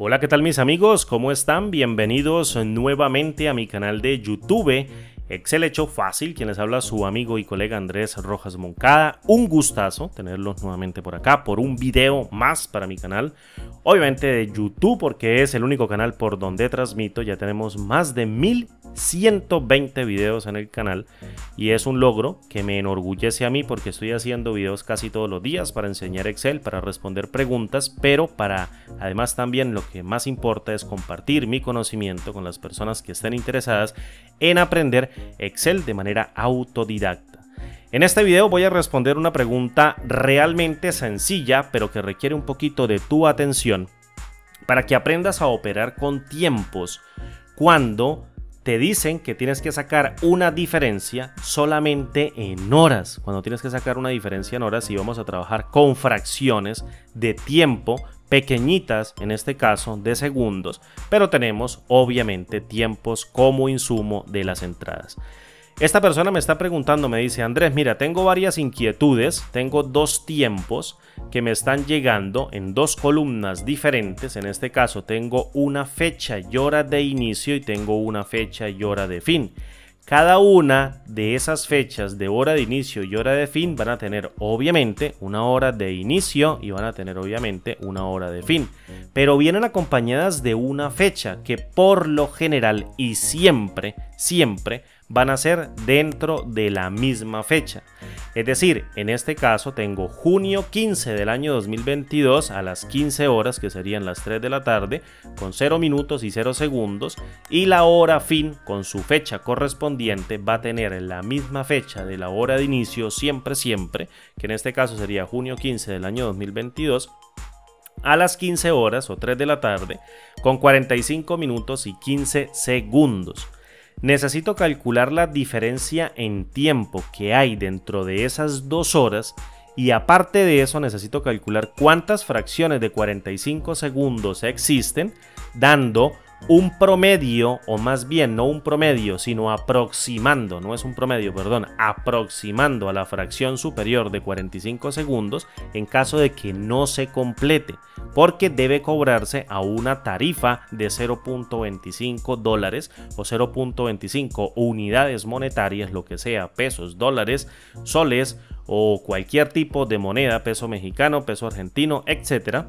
Hola, ¿qué tal mis amigos? ¿Cómo están? Bienvenidos nuevamente a mi canal de YouTube Excel hecho fácil. Quien les habla, su amigo y colega Andrés Rojas Moncada. Un gustazo tenerlos nuevamente por acá, por un video más para mi canal. Obviamente de YouTube, porque es el único canal por donde transmito. Ya tenemos más de 1120 videos en el canal y es un logro que me enorgullece a mí, porque estoy haciendo videos casi todos los días para enseñar Excel, para responder preguntas, pero para además también lo que más importa es compartir mi conocimiento con las personas que estén interesadas en aprender Excel de manera autodidacta. En este video voy a responder una pregunta realmente sencilla, pero que requiere un poquito de tu atención para que aprendas a operar con tiempos cuando te dicen que tienes que sacar una diferencia solamente en horas. Cuando tienes que sacar una diferencia en horas y vamos a trabajar con fracciones de tiempo pequeñitas, en este caso de segundos, pero tenemos obviamente tiempos como insumo de las entradas. Esta persona me está preguntando, me dice: Andrés, mira, tengo varias inquietudes, tengo dos tiempos que me están llegando en dos columnas diferentes. En este caso tengo una fecha y hora de inicio y tengo una fecha y hora de fin. Cada una de esas fechas de hora de inicio y hora de fin van a tener obviamente una hora de inicio y van a tener obviamente una hora de fin, pero vienen acompañadas de una fecha que por lo general y siempre van a ser dentro de la misma fecha. Es decir, en este caso tengo junio 15 del año 2022 a las 15 horas, que serían las 3 de la tarde, con 0 minutos y 0 segundos, y la hora fin con su fecha correspondiente va a tener la misma fecha de la hora de inicio siempre, que en este caso sería junio 15 del año 2022, a las 15 horas o 3 de la tarde, con 45 minutos y 15 segundos. Necesito calcular la diferencia en tiempo que hay dentro de esas 2 horas y aparte de eso necesito calcular cuántas fracciones de 45 segundos existen, dando un promedio, o más bien no un promedio, sino aproximando, no es un promedio, perdón, aproximando a la fracción superior de 45 segundos en caso de que no se complete, porque debe cobrarse a una tarifa de $0.25 o 0.25 unidades monetarias, lo que sea, pesos, dólares, soles o cualquier tipo de moneda, peso mexicano, peso argentino, etcétera.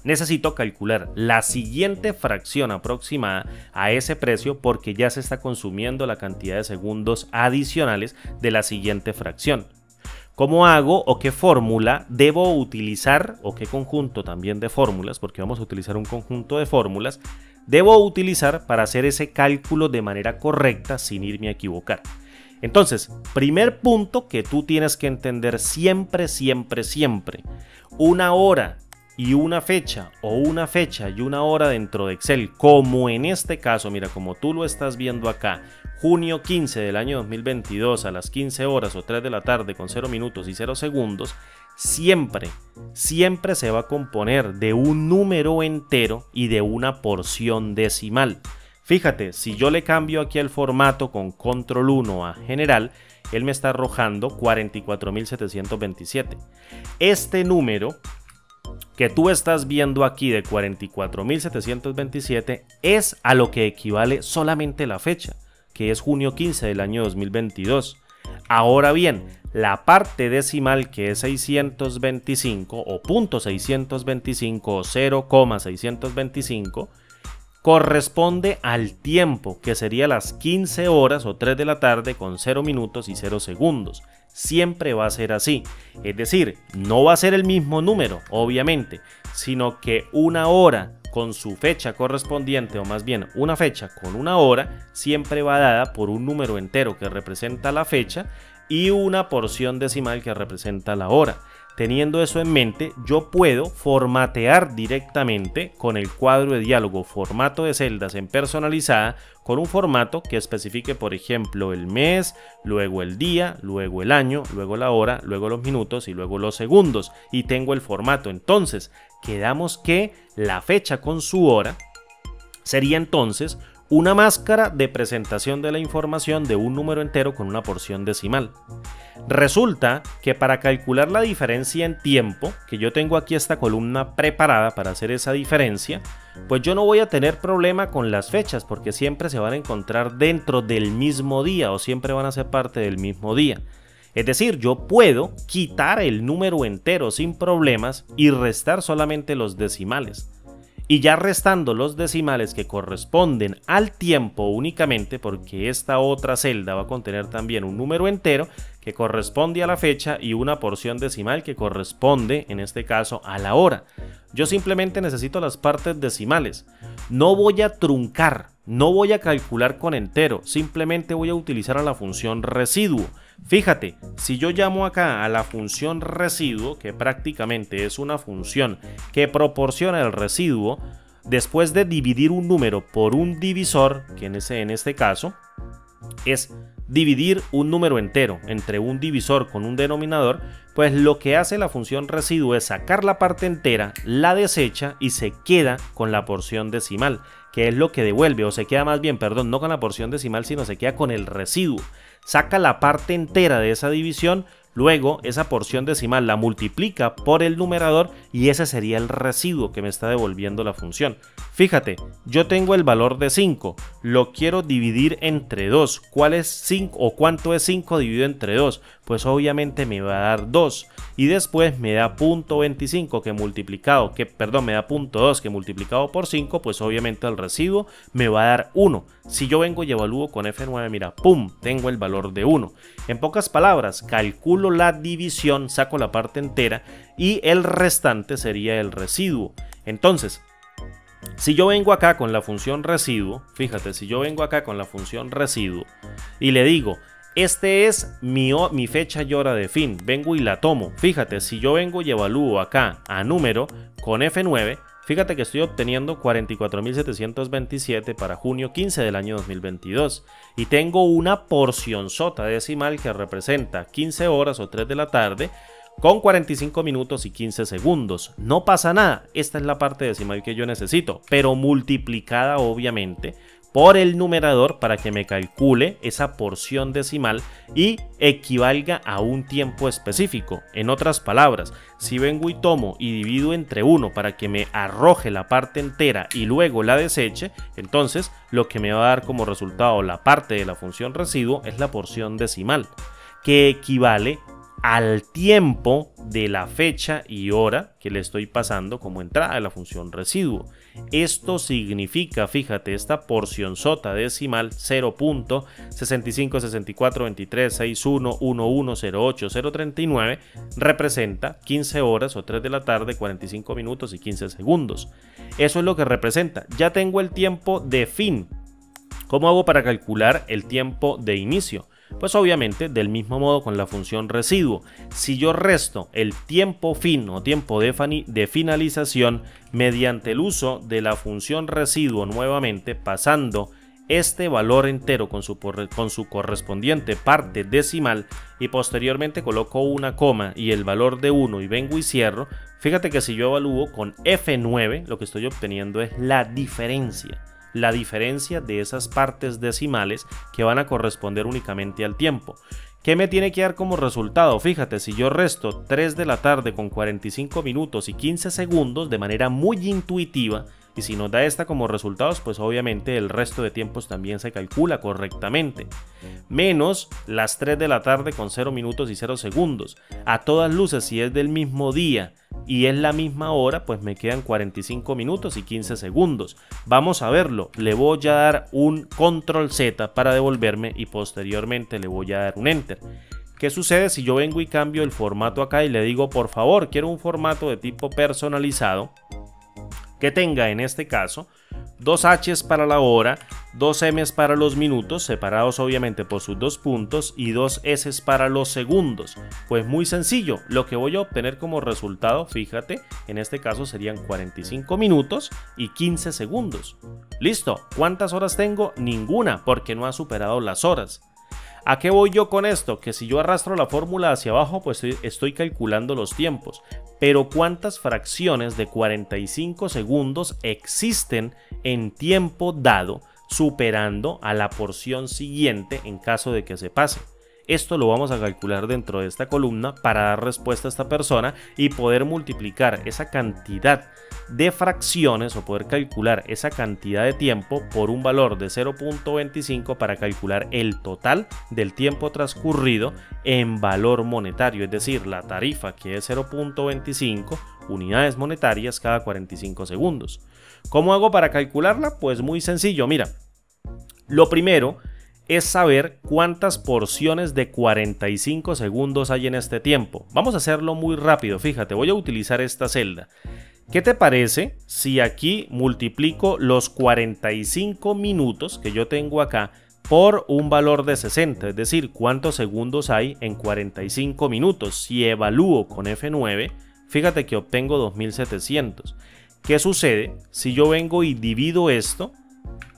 Necesito calcular la siguiente fracción aproximada a ese precio, porque ya se está consumiendo la cantidad de segundos adicionales de la siguiente fracción. ¿Cómo hago o qué fórmula debo utilizar, o qué conjunto también de fórmulas, porque vamos a utilizar un conjunto de fórmulas, debo utilizar para hacer ese cálculo de manera correcta sin irme a equivocar? Entonces, primer punto que tú tienes que entender siempre, una hora y una fecha, o una fecha y una hora dentro de Excel, como en este caso, mira, como tú lo estás viendo acá, junio 15 del año 2022 a las 15 horas o 3 de la tarde con 0 minutos y 0 segundos, siempre se va a componer de un número entero y de una porción decimal. Fíjate, si yo le cambio aquí el formato con control 1 a general, él me está arrojando 44.727. Este número que tú estás viendo aquí de 44.727 es a lo que equivale solamente la fecha, que es junio 15 del año 2022. Ahora bien, la parte decimal, que es 625 o .625 o 0,625, corresponde al tiempo, que sería las 15 horas o 3 de la tarde con 0 minutos y 0 segundos. Siempre va a ser así, es decir, no va a ser el mismo número, obviamente, sino que una hora con su fecha correspondiente, o más bien una fecha con una hora, siempre va dada por un número entero que representa la fecha y una porción decimal que representa la hora. Teniendo eso en mente, yo puedo formatear directamente con el cuadro de diálogo formato de celdas en personalizada, con un formato que especifique, por ejemplo, el mes, luego el día, luego el año, luego la hora, luego los minutos y luego los segundos, y tengo el formato. Entonces quedamos que la fecha con su hora sería entonces una máscara de presentación de la información de un número entero con una porción decimal. Resulta que para calcular la diferencia en tiempo, que yo tengo aquí esta columna preparada para hacer esa diferencia, pues yo no voy a tener problema con las fechas porque siempre se van a encontrar dentro del mismo día o siempre van a ser parte del mismo día. Es decir, yo puedo quitar el número entero sin problemas y restar solamente los decimales. Y ya restando los decimales que corresponden al tiempo únicamente, porque esta otra celda va a contener también un número entero que corresponde a la fecha y una porción decimal que corresponde, en este caso, a la hora. Yo simplemente necesito las partes decimales. No voy a truncar, no voy a calcular con entero, simplemente voy a utilizar a la función residuo. Fíjate, si yo llamo acá a la función residuo, que prácticamente es una función que proporciona el residuo, después de dividir un número por un divisor, que en este caso es dividir un número entero entre un divisor con un denominador, pues lo que hace la función residuo es sacar la parte entera, la desecha y se queda con la porción decimal, que es lo que devuelve, o se queda más bien, perdón, no con la porción decimal, sino se queda con el residuo. Saca la parte entera de esa división, luego esa porción decimal la multiplica por el numerador y ese sería el residuo que me está devolviendo la función. Fíjate, yo tengo el valor de 5, lo quiero dividir entre 2. ¿Cuál es 5 o cuánto es 5 dividido entre 2? Pues obviamente me va a dar 2 y después me da 0.25 que multiplicado, me da 0.2 que multiplicado por 5, pues obviamente el residuo me va a dar 1. Si yo vengo y evalúo con F9, mira, ¡pum!, tengo el valor de 1. En pocas palabras, calculo la división, saco la parte entera y el restante sería el residuo. Entonces, si yo vengo acá con la función residuo, fíjate, si yo vengo acá con la función residuo y le digo, este es mi fecha y hora de fin, vengo y la tomo. Fíjate, si yo vengo y evalúo acá a número con F9, fíjate que estoy obteniendo 44.727 para junio 15 del año 2022 y tengo una porcionzota decimal que representa 15 horas o 3 de la tarde con 45 minutos y 15 segundos. No pasa nada, esta es la parte decimal que yo necesito, pero multiplicada obviamente por el numerador para que me calcule esa porción decimal y equivalga a un tiempo específico. En otras palabras, si vengo y tomo y divido entre 1 para que me arroje la parte entera y luego la deseche, entonces lo que me va a dar como resultado la parte de la función residuo es la porción decimal, que equivale al tiempo de la fecha y hora que le estoy pasando como entrada de la función residuo. Esto significa, fíjate, esta porcionzota decimal 0.6564236111080039 representa 15 horas o 3 de la tarde, 45 minutos y 15 segundos. Eso es lo que representa. Ya tengo el tiempo de fin. ¿Cómo hago para calcular el tiempo de inicio? Pues obviamente del mismo modo con la función residuo. Si yo resto el tiempo fin o tiempo de finalización mediante el uso de la función residuo nuevamente, pasando este valor entero con su correspondiente parte decimal y posteriormente coloco una coma y el valor de 1 y vengo y cierro, fíjate que si yo evalúo con F9 lo que estoy obteniendo es la diferencia de esas partes decimales que van a corresponder únicamente al tiempo. ¿Qué me tiene que dar como resultado? Fíjate, si yo resto 3 de la tarde con 45 minutos y 15 segundos de manera muy intuitiva, y si nos da esta como resultados, pues obviamente el resto de tiempos también se calcula correctamente. Menos las 3 de la tarde con 0 minutos y 0 segundos. A todas luces, si es del mismo día y es la misma hora, pues me quedan 45 minutos y 15 segundos. Vamos a verlo. Le voy a dar un control Z para devolverme y posteriormente le voy a dar un enter. ¿Qué sucede si yo vengo y cambio el formato acá y le digo, por favor, quiero un formato de tipo personalizado que tenga en este caso 2 H's para la hora, 2 M's para los minutos, separados obviamente por sus 2 puntos, y 2 S's para los segundos? Pues muy sencillo, lo que voy a obtener como resultado, fíjate, en este caso serían 45 minutos y 15 segundos. Listo, ¿cuántas horas tengo? Ninguna, porque no ha superado las horas. ¿A qué voy yo con esto? Que si yo arrastro la fórmula hacia abajo, pues estoy calculando los tiempos. Pero ¿cuántas fracciones de 45 segundos existen en tiempo dado superando a la porción siguiente en caso de que se pase. Esto lo vamos a calcular dentro de esta columna para dar respuesta a esta persona y poder multiplicar esa cantidad de fracciones o poder calcular esa cantidad de tiempo por un valor de 0.25 para calcular el total del tiempo transcurrido en valor monetario, es decir, la tarifa, que es 0.25 unidades monetarias cada 45 segundos. ¿Cómo hago para calcularla? Pues muy sencillo, mira, lo primero es saber cuántas porciones de 45 segundos hay en este tiempo. Vamos a hacerlo muy rápido, fíjate, voy a utilizar esta celda. ¿Qué te parece si aquí multiplico los 45 minutos que yo tengo acá por un valor de 60? Es decir, ¿cuántos segundos hay en 45 minutos? Si evalúo con F9, fíjate que obtengo 2700. ¿Qué sucede si yo vengo y divido esto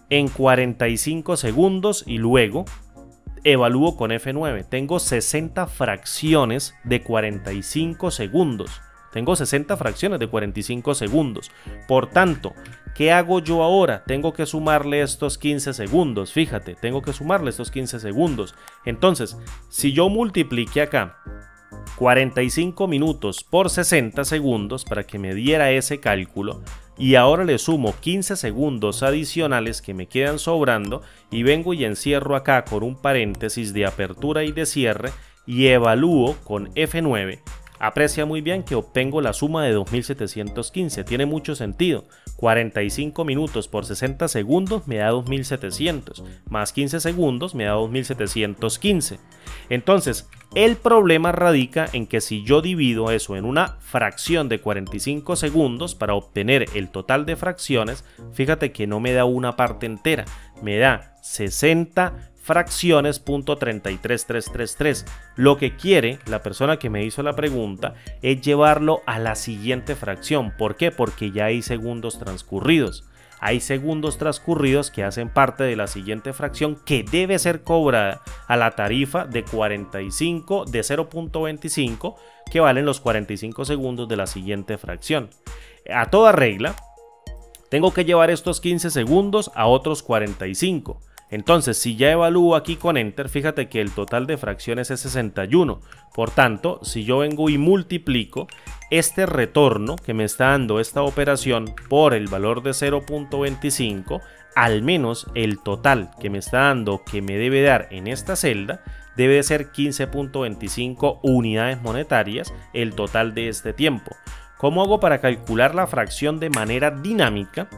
en 45 segundos y luego evalúo con F9? Tengo 60 fracciones de 45 segundos. Tengo 60 fracciones de 45 segundos. Por tanto, ¿qué hago yo ahora? Tengo que sumarle estos 15 segundos. Fíjate, tengo que sumarle estos 15 segundos. Entonces, si yo multiplique acá 45 minutos por 60 segundos para que me diera ese cálculo, y ahora le sumo 15 segundos adicionales que me quedan sobrando y vengo y encierro acá con un paréntesis de apertura y de cierre y evalúo con F9, aprecia muy bien que obtengo la suma de 2715. Tiene mucho sentido. 45 minutos por 60 segundos me da 2700, más 15 segundos me da 2715. Entonces, el problema radica en que si yo divido eso en una fracción de 45 segundos para obtener el total de fracciones, fíjate que no me da una parte entera, me da 60 fracciones .33333. Lo que quiere la persona que me hizo la pregunta es llevarlo a la siguiente fracción. ¿Por qué? Porque ya hay segundos transcurridos. Hay segundos transcurridos que hacen parte de la siguiente fracción que debe ser cobrada a la tarifa de 45 de 0.25 que valen los 45 segundos de la siguiente fracción. A toda regla, tengo que llevar estos 15 segundos a otros 45. Entonces, si ya evalúo aquí con Enter, fíjate que el total de fracciones es 61. Por tanto, si yo vengo y multiplico este retorno que me está dando esta operación por el valor de 0.25, al menos el total que me está dando, que me debe dar en esta celda, debe de ser 15.25 unidades monetarias, el total de este tiempo. ¿Cómo hago para calcular la fracción de manera dinámica?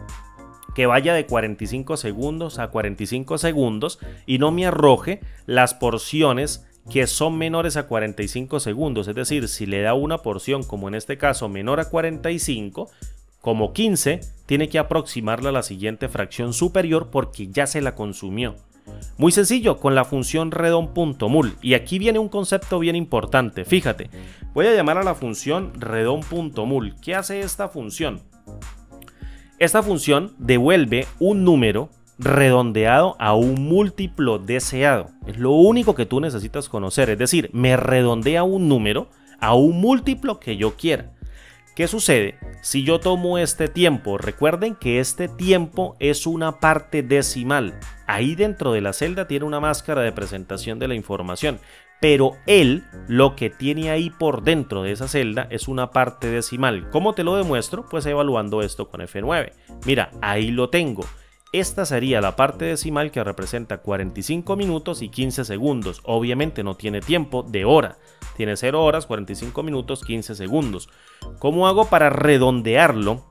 Que vaya de 45 segundos a 45 segundos y no me arroje las porciones que son menores a 45 segundos. Es decir, si le da una porción, como en este caso, menor a 45, como 15, tiene que aproximarla a la siguiente fracción superior porque ya se la consumió. Muy sencillo, con la función redon.mul. Y aquí viene un concepto bien importante. Fíjate, voy a llamar a la función redon.mul. ¿Qué hace esta función? Esta función devuelve un número redondeado a un múltiplo deseado. Es lo único que tú necesitas conocer. Es decir, me redondea un número a un múltiplo que yo quiera. ¿Qué sucede? Si yo tomo este tiempo, recuerden que este tiempo es una parte decimal. Ahí dentro de la celda tiene una máscara de presentación de la información. Pero él lo que tiene ahí por dentro de esa celda es una parte decimal. ¿Cómo te lo demuestro? Pues evaluando esto con F9. Mira, ahí lo tengo. Esta sería la parte decimal que representa 45 minutos y 15 segundos. Obviamente no tiene tiempo de hora. Tiene 0 horas, 45 minutos, 15 segundos. ¿Cómo hago para redondearlo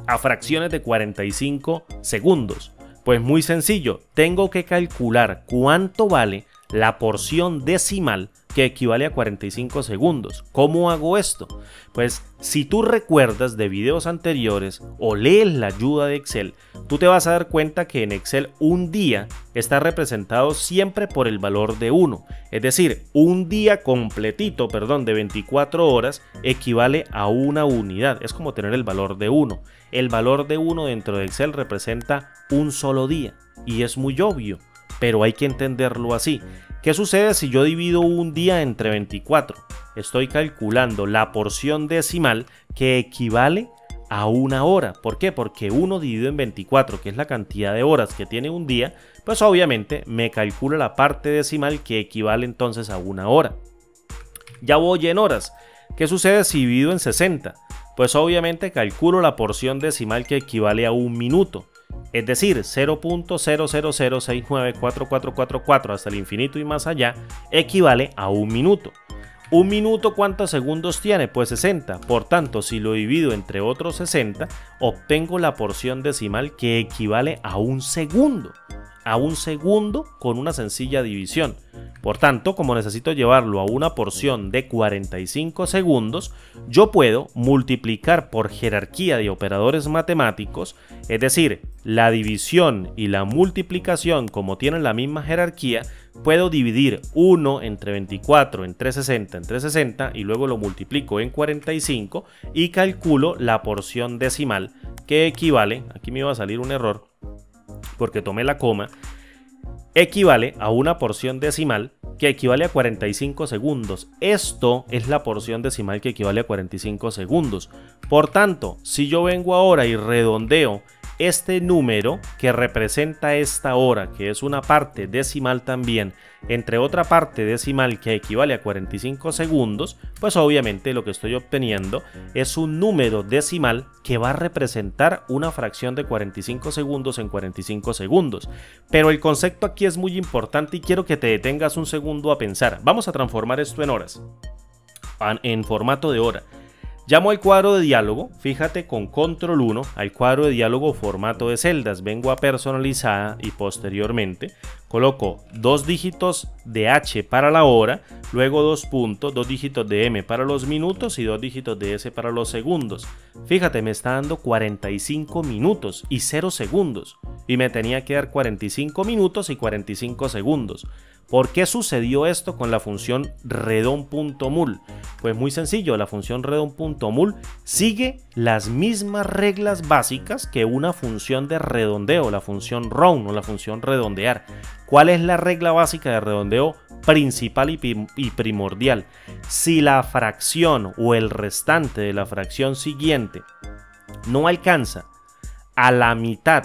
a fracciones de 45 segundos? Pues muy sencillo. Tengo que calcular cuánto vale la porción decimal que equivale a 45 segundos. ¿Cómo hago esto? Pues si tú recuerdas de videos anteriores o lees la ayuda de Excel, tú te vas a dar cuenta que en Excel un día está representado siempre por el valor de 1. Es decir, un día completito, de 24 horas equivale a una unidad. Es como tener el valor de 1. El valor de 1 dentro de Excel representa un solo día y es muy obvio, pero hay que entenderlo así. ¿Qué sucede si yo divido un día entre 24? Estoy calculando la porción decimal que equivale a una hora. ¿Por qué? Porque 1 dividido en 24, que es la cantidad de horas que tiene un día, pues obviamente me calcula la parte decimal que equivale entonces a una hora. Ya voy en horas. ¿Qué sucede si divido en 60? Pues obviamente calculo la porción decimal que equivale a un minuto. Es decir, 0.000694444 hasta el infinito y más allá equivale a un minuto. ¿Un minuto cuántos segundos tiene? Pues 60. Por tanto, si lo divido entre otros 60, obtengo la porción decimal que equivale a un segundo. A un segundo con una sencilla división. Por tanto, como necesito llevarlo a una porción de 45 segundos, yo puedo multiplicar por jerarquía de operadores matemáticos, es decir, la división y la multiplicación como tienen la misma jerarquía, puedo dividir 1 entre 24 entre 60 y luego lo multiplico en 45 y calculo la porción decimal que equivale, aquí me iba a salir un error porque tomé la coma, equivale a una porción decimal que equivale a 45 segundos. Esto es la porción decimal que equivale a 45 segundos. Por tanto, si yo vengo ahora y redondeo este número que representa esta hora, que es una parte decimal también, entre otra parte decimal que equivale a 45 segundos, pues obviamente lo que estoy obteniendo es un número decimal que va a representar una fracción de 45 segundos en 45 segundos. Pero el concepto aquí es muy importante y quiero que te detengas un segundo a pensar. Vamos a transformar esto en horas, en formato de hora. Llamo al cuadro de diálogo, fíjate con control 1 al cuadro de diálogo formato de celdas, vengo a personalizar y posteriormente coloco 2 dígitos de H para la hora, luego 2 puntos, 2 dígitos de M para los minutos y 2 dígitos de S para los segundos. Fíjate, me está dando 45 minutos y 0 segundos y me tenía que dar 45 minutos y 45 segundos. ¿Por qué sucedió esto con la función redon.mul? Pues muy sencillo, la función redon.mul sigue las mismas reglas básicas que una función de redondeo, la función round o la función redondear. ¿Cuál es la regla básica de redondeo principal y primordial? Si la fracción o el restante de la fracción siguiente no alcanza a la mitad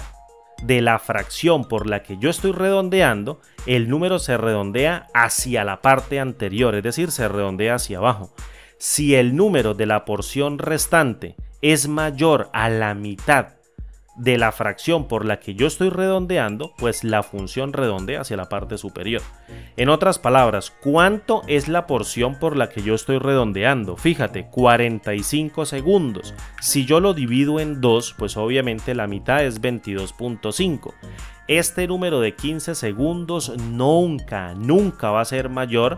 de la fracción por la que yo estoy redondeando, el número se redondea hacia la parte anterior, es decir, se redondea hacia abajo. Si el número de la porción restante es mayor a la mitad de la fracción por la que yo estoy redondeando, pues la función redondea hacia la parte superior. En otras palabras, ¿cuánto es la porción por la que yo estoy redondeando? Fíjate, 45 segundos. Si yo lo divido en 2, pues obviamente la mitad es 22.5. Este número de 15 segundos nunca va a ser mayor,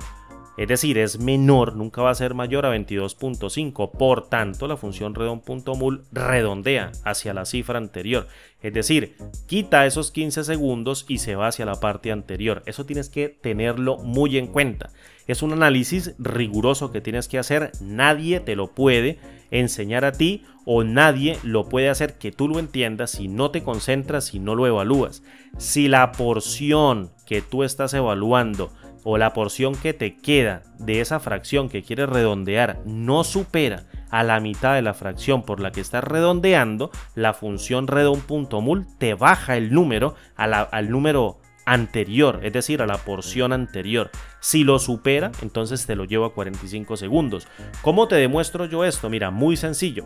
es decir, es menor, nunca va a ser mayor a 22.5. Por tanto, la función redon.mul redondea hacia la cifra anterior. Es decir, quita esos 15 segundos y se va hacia la parte anterior. Eso tienes que tenerlo muy en cuenta. Es un análisis riguroso que tienes que hacer. Nadie te lo puede enseñar a ti o nadie lo puede hacer que tú lo entiendas si no te concentras, si no lo evalúas. Si la porción que tú estás evaluando o la porción que te queda de esa fracción que quieres redondear no supera a la mitad de la fracción por la que estás redondeando, la función redon.mul te baja el número al número anterior, es decir, a la porción anterior. Si lo supera, entonces te lo llevo a 45 segundos. ¿Cómo te demuestro yo esto? Mira, muy sencillo.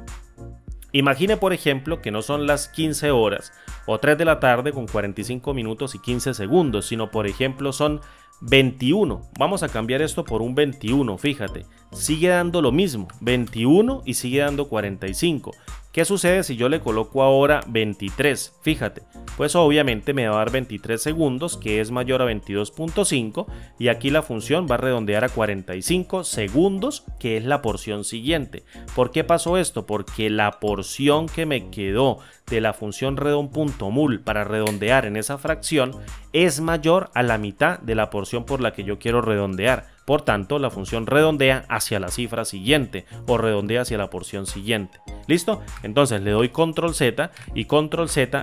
Imagine, por ejemplo, que no son las 15 horas o 3 de la tarde con 45 minutos y 15 segundos, sino por ejemplo son 21. Vamos a cambiar esto por un 21, fíjate. Sigue dando lo mismo, 21 y sigue dando 45. ¿Qué sucede si yo le coloco ahora 23? Fíjate, pues obviamente me va a dar 23 segundos, que es mayor a 22.5, y aquí la función va a redondear a 45 segundos, que es la porción siguiente. ¿Por qué pasó esto? Porque la porción que me quedó de la función redon.mul para redondear en esa fracción es mayor a la mitad de la porción por la que yo quiero redondear. Por tanto, la función redondea hacia la cifra siguiente o redondea hacia la porción siguiente. ¿Listo? Entonces le doy control Z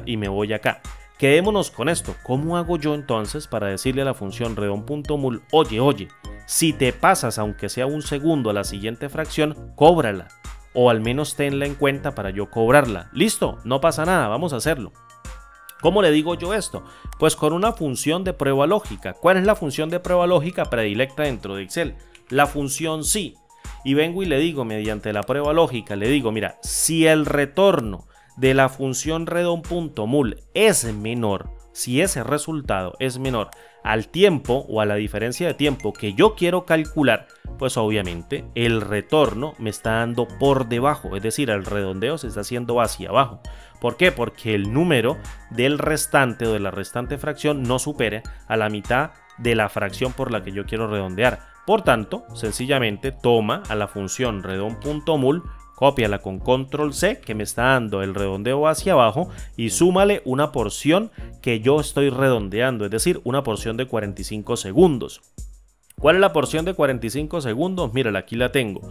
y me voy acá. Quedémonos con esto. ¿Cómo hago yo entonces para decirle a la función redon.mul, oye, si te pasas aunque sea un segundo a la siguiente fracción, cóbrala? o al menos tenla en cuenta para yo cobrarla. Listo, no pasa nada, vamos a hacerlo. ¿Cómo le digo yo esto? Pues con una función de prueba lógica. ¿Cuál es la función de prueba lógica predilecta dentro de Excel? La función si. Y vengo y le digo, mediante la prueba lógica, le digo, mira, si el retorno de la función redon.mul es menor, si ese resultado es menor al tiempo o a la diferencia de tiempo que yo quiero calcular, pues obviamente el retorno me está dando por debajo, es decir, el redondeo se está haciendo hacia abajo. ¿Por qué? Porque el número del restante o de la restante fracción no supere a la mitad de la fracción por la que yo quiero redondear. Por tanto, sencillamente toma a la función redon.mul, cópiala con control C que me está dando el redondeo hacia abajo y súmale una porción que yo estoy redondeando, es decir, una porción de 45 segundos. ¿Cuál es la porción de 45 segundos? Mírala, aquí la tengo.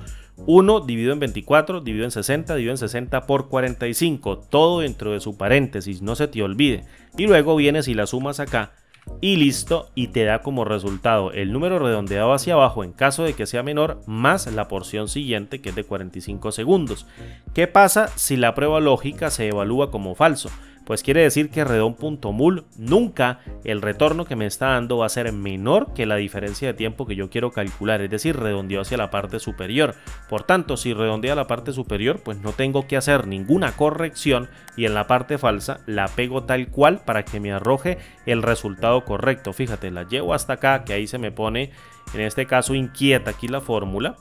1 dividido en 24, dividido en 60, dividido en 60 por 45. Todo dentro de su paréntesis, no se te olvide. Y luego vienes y la sumas acá y listo, y te da como resultado el número redondeado hacia abajo en caso de que sea menor más la porción siguiente que es de 45 segundos. ¿Qué pasa si la prueba lógica se evalúa como falso? Pues quiere decir que redon.mul nunca el retorno que me está dando va a ser menor que la diferencia de tiempo que yo quiero calcular, es decir, redondeó hacia la parte superior. Por tanto, si redondea a la parte superior, pues no tengo que hacer ninguna corrección y en la parte falsa la pego tal cual para que me arroje el resultado correcto. Fíjate, la llevo hasta acá, que ahí se me pone, en este caso, inquieta aquí la fórmula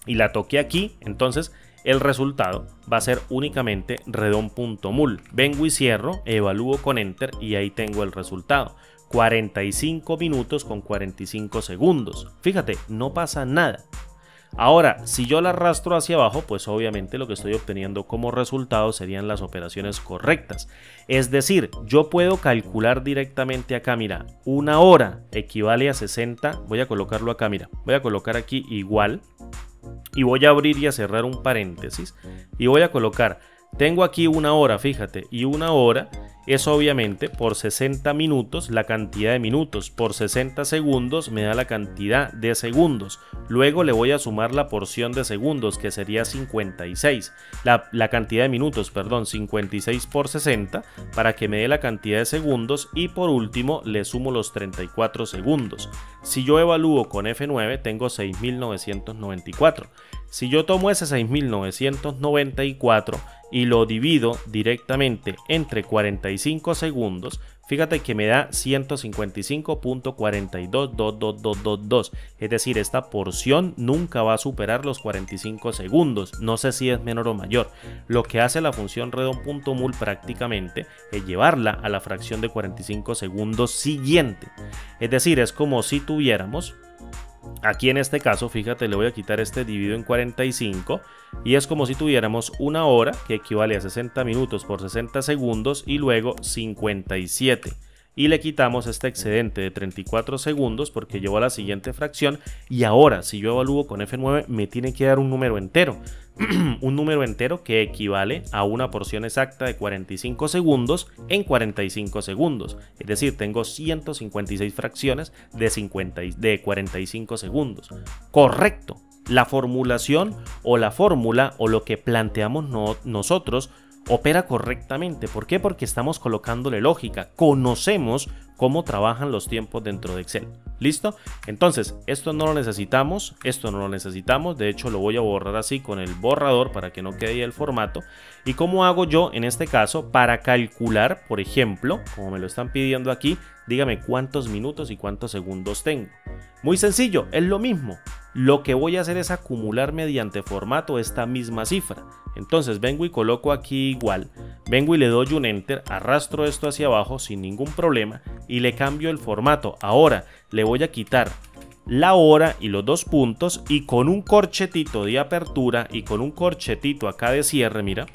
y la toqué aquí, entonces el resultado va a ser únicamente redon.mul. Vengo y cierro, evalúo con enter y ahí tengo el resultado. 45 minutos con 45 segundos. Fíjate, no pasa nada. Ahora, si yo la arrastro hacia abajo, pues obviamente lo que estoy obteniendo como resultado serían las operaciones correctas. Es decir, yo puedo calcular directamente acá, mira, una hora equivale a 60. Voy a colocarlo acá, mira, voy a colocar aquí igual. Y voy a abrir y a cerrar un paréntesis y voy a colocar, tengo aquí una hora, fíjate, y una hora es obviamente por 60 minutos la cantidad de minutos, por 60 segundos me da la cantidad de segundos, luego le voy a sumar la porción de segundos que sería 56, la cantidad de minutos, perdón, 56 por 60 para que me dé la cantidad de segundos y por último le sumo los 34 segundos. Si yo evalúo con F9 tengo 6994. Si yo tomo ese 6994 y lo divido directamente entre 45 segundos, fíjate que me da 155.422222. Es decir, esta porción nunca va a superar los 45 segundos. No sé si es menor o mayor. Lo que hace la función redon.mul prácticamente es llevarla a la fracción de 45 segundos siguiente. Es decir, es como si tuviéramos... Aquí en este caso, fíjate, le voy a quitar este dividido en 45 y es como si tuviéramos una hora que equivale a 60 minutos por 60 segundos y luego 57. Y le quitamos este excedente de 34 segundos porque llevo a la siguiente fracción y ahora si yo evalúo con F9 me tiene que dar un número entero. Un número entero que equivale a una porción exacta de 45 segundos en 45 segundos. Es decir, tengo 156 fracciones de 45 segundos. Correcto. La formulación o la fórmula o lo que planteamos nosotros opera correctamente. ¿Por qué? Porque estamos colocándole lógica. Conocemos cómo trabajan los tiempos dentro de Excel. ¿Listo? Entonces, esto no lo necesitamos, esto no lo necesitamos. De hecho, lo voy a borrar así con el borrador para que no quede ahí el formato. ¿Y cómo hago yo en este caso para calcular, por ejemplo, como me lo están pidiendo aquí, dígame cuántos minutos y cuántos segundos tengo? Muy sencillo, es lo mismo. Lo que voy a hacer es acumular mediante formato esta misma cifra. Entonces vengo y coloco aquí igual, vengo y le doy un enter, arrastro esto hacia abajo sin ningún problema y le cambio el formato. Ahora le voy a quitar la hora y los dos puntos y con un corchetito de apertura y con un corchetito acá de cierre, mira,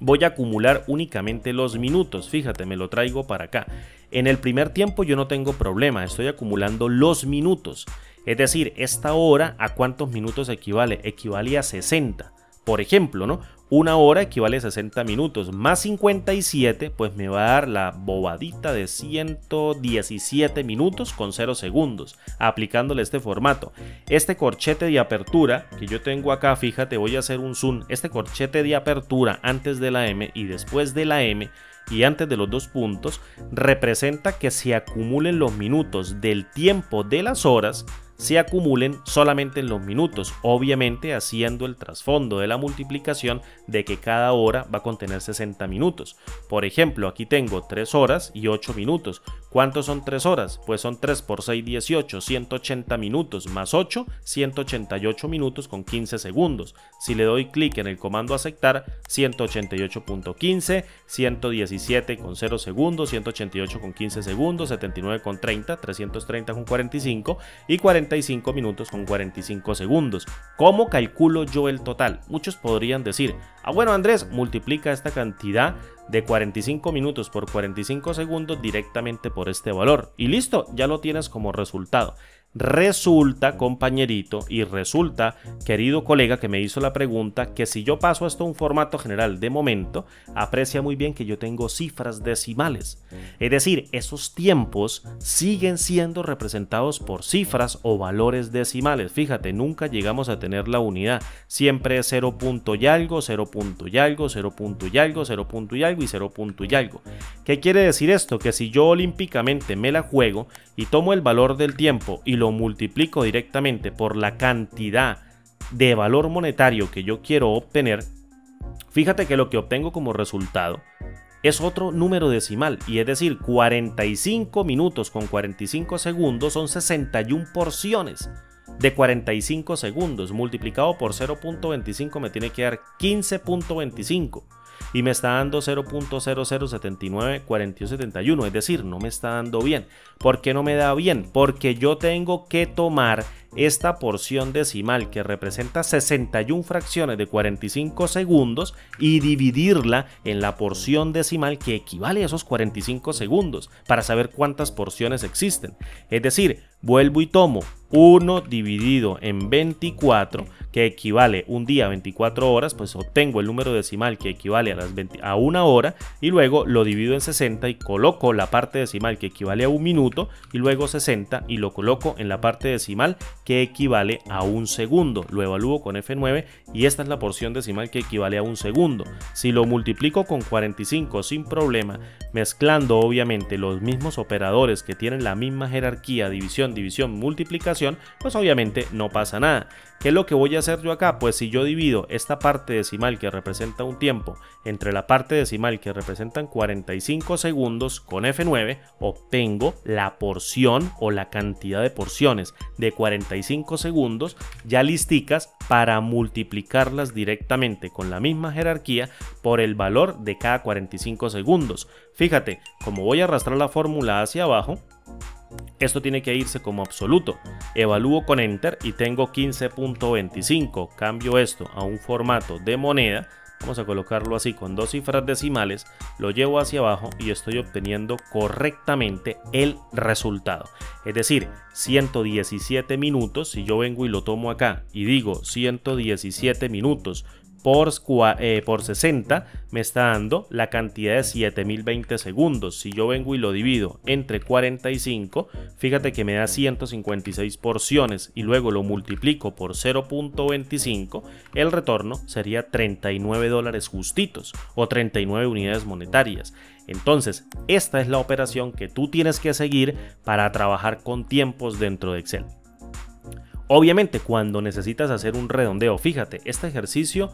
voy a acumular únicamente los minutos. Fíjate, me lo traigo para acá. En el primer tiempo yo no tengo problema, estoy acumulando los minutos. Es decir, esta hora, ¿a cuántos minutos equivale? Equivale a 60. Por ejemplo, ¿no? 1 hora equivale a 60 minutos, más 57, pues me va a dar la bobadita de 117 minutos con 0 segundos, aplicándole este formato. Este corchete de apertura que yo tengo acá, fíjate, voy a hacer un zoom, este corchete de apertura antes de la M y después de la M, y antes de los dos puntos, representa que se acumulen los minutos del tiempo de las horas, se acumulen solamente en los minutos, obviamente haciendo el trasfondo de la multiplicación de que cada hora va a contener 60 minutos. Por ejemplo, aquí tengo 3 horas y 8 minutos. ¿Cuántos son 3 horas? Pues son 3 por 6, 18, 180 minutos, más 8, 188 minutos con 15 segundos. Si le doy clic en el comando aceptar, 188.15, 117 con 0 segundos, 188 con 15 segundos, 79 con 30, 330 con 45 y 45 minutos con 45 segundos. ¿Cómo calculo yo el total? Muchos podrían decir, bueno Andrés, multiplica esta cantidad de 45 minutos por 45 segundos directamente por este valor y listo, ya lo tienes como resultado. Resulta, compañerito, y resulta, querido colega que me hizo la pregunta, que si yo paso esto a un formato general de momento, aprecia muy bien que yo tengo cifras decimales. Es decir, esos tiempos siguen siendo representados por cifras o valores decimales. Fíjate, nunca llegamos a tener la unidad. Siempre es 0 punto y algo, 0 punto y algo, 0 punto y algo, 0 punto y algo y 0 punto y algo. ¿Qué quiere decir esto? Que si yo olímpicamente me la juego y tomo el valor del tiempo y lo multiplico directamente por la cantidad de valor monetario que yo quiero obtener, fíjate que lo que obtengo como resultado es otro número decimal, y es decir, 45 minutos con 45 segundos son 61 porciones de 45 segundos, multiplicado por 0.25 me tiene que dar 15.25. Y me está dando 0.00794271, es decir, no me está dando bien. ¿Por qué no me da bien? Porque yo tengo que tomar esta porción decimal que representa 61 fracciones de 45 segundos y dividirla en la porción decimal que equivale a esos 45 segundos para saber cuántas porciones existen. Es decir, vuelvo y tomo 1 dividido en 24, que equivale un día a 24 horas, pues obtengo el número decimal que equivale a 1 hora, y luego lo divido en 60 y coloco la parte decimal que equivale a 1 minuto, y luego 60 y lo coloco en la parte decimal que equivale a 1 segundo. Lo evalúo con F9 y esta es la porción decimal que equivale a 1 segundo. Si lo multiplico con 45 sin problema, mezclando obviamente los mismos operadores que tienen la misma jerarquía, división, división, multiplicación, pues obviamente no pasa nada. ¿Qué es lo que voy a hacer yo acá? Pues si yo divido esta parte decimal que representa un tiempo entre la parte decimal que representan 45 segundos con F9, obtengo la porción o la cantidad de porciones de 45 segundos ya listicas para multiplicarlas directamente con la misma jerarquía por el valor de cada 45 segundos. Fíjate, como voy a arrastrar la fórmula hacia abajo, esto tiene que irse como absoluto. Evalúo con Enter y tengo 15.25. Cambio esto a un formato de moneda. Vamos a colocarlo así con 2 cifras decimales. Lo llevo hacia abajo y estoy obteniendo correctamente el resultado. Es decir, 117 minutos. Si yo vengo y lo tomo acá y digo 117 minutos por 60 me está dando la cantidad de 7020 segundos. Si yo vengo y lo divido entre 45, fíjate que me da 156 porciones y luego lo multiplico por 0.25, el retorno sería $39 justitos o 39 unidades monetarias. Entonces, esta es la operación que tú tienes que seguir para trabajar con tiempos dentro de Excel. Obviamente, cuando necesitas hacer un redondeo, fíjate, este ejercicio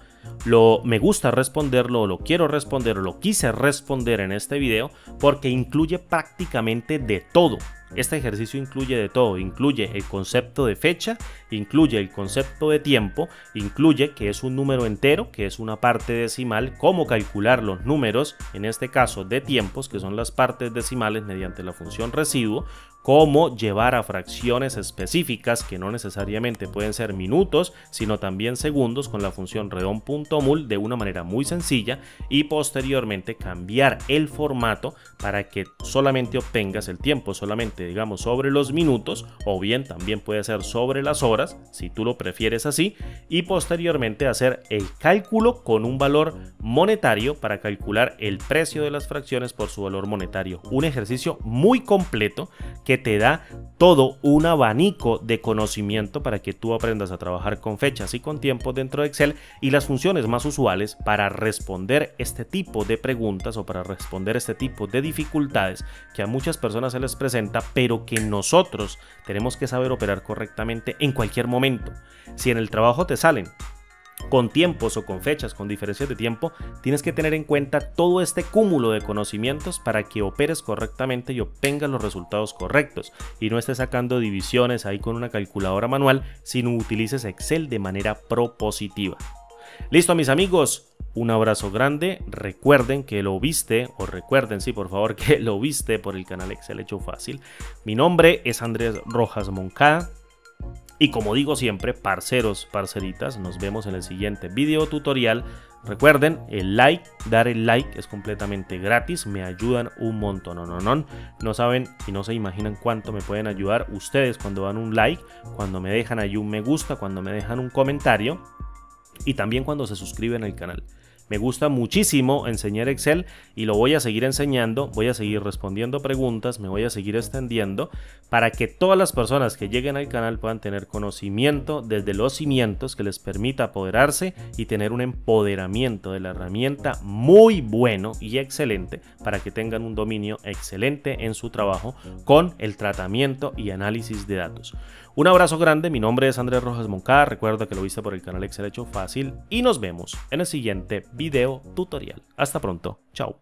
me gusta responderlo, lo quiero responder, lo quise responder en este video porque incluye prácticamente de todo. Este ejercicio incluye de todo, incluye el concepto de fecha, incluye el concepto de tiempo, incluye que es un número entero, que es una parte decimal, cómo calcular los números, en este caso de tiempos, que son las partes decimales mediante la función residuo, cómo llevar a fracciones específicas que no necesariamente pueden ser minutos, sino también segundos con la función redon.mul de una manera muy sencilla y posteriormente cambiar el formato para que solamente obtengas el tiempo solamente digamos, sobre los minutos, o bien también puede ser sobre las horas, si tú lo prefieres así, y posteriormente hacer el cálculo con un valor monetario para calcular el precio de las fracciones por su valor monetario. Un ejercicio muy completo que te da todo un abanico de conocimiento para que tú aprendas a trabajar con fechas y con tiempos dentro de Excel y las funciones más usuales para responder este tipo de preguntas o para responder este tipo de dificultades que a muchas personas se les presenta, pero que nosotros tenemos que saber operar correctamente en cualquier momento. Si en el trabajo te salen con tiempos o con fechas, con diferencias de tiempo, tienes que tener en cuenta todo este cúmulo de conocimientos para que operes correctamente y obtengas los resultados correctos y no estés sacando divisiones ahí con una calculadora manual, sino utilices Excel de manera propositiva. Listo, mis amigos, un abrazo grande. Recuerden que lo viste, o recuerden, sí, por favor, que lo viste por el canal Excel Hecho Fácil. Mi nombre es Andrés Rojas Moncada. Y como digo siempre, parceros, parceritas, nos vemos en el siguiente video tutorial. Recuerden, dar el like es completamente gratis, me ayudan un montón. No saben y no se imaginan cuánto me pueden ayudar ustedes cuando dan un like, cuando me dejan ahí un me gusta, cuando me dejan un comentario y también cuando se suscriben al canal. Me gusta muchísimo enseñar Excel y lo voy a seguir enseñando, voy a seguir respondiendo preguntas, me voy a seguir extendiendo para que todas las personas que lleguen al canal puedan tener conocimiento desde los cimientos que les permita apoderarse y tener un empoderamiento de la herramienta muy bueno y excelente para que tengan un dominio excelente en su trabajo con el tratamiento y análisis de datos. Un abrazo grande, mi nombre es Andrés Rojas Moncada, recuerda que lo viste por el canal Excel Hecho Fácil y nos vemos en el siguiente video tutorial. Hasta pronto, chao.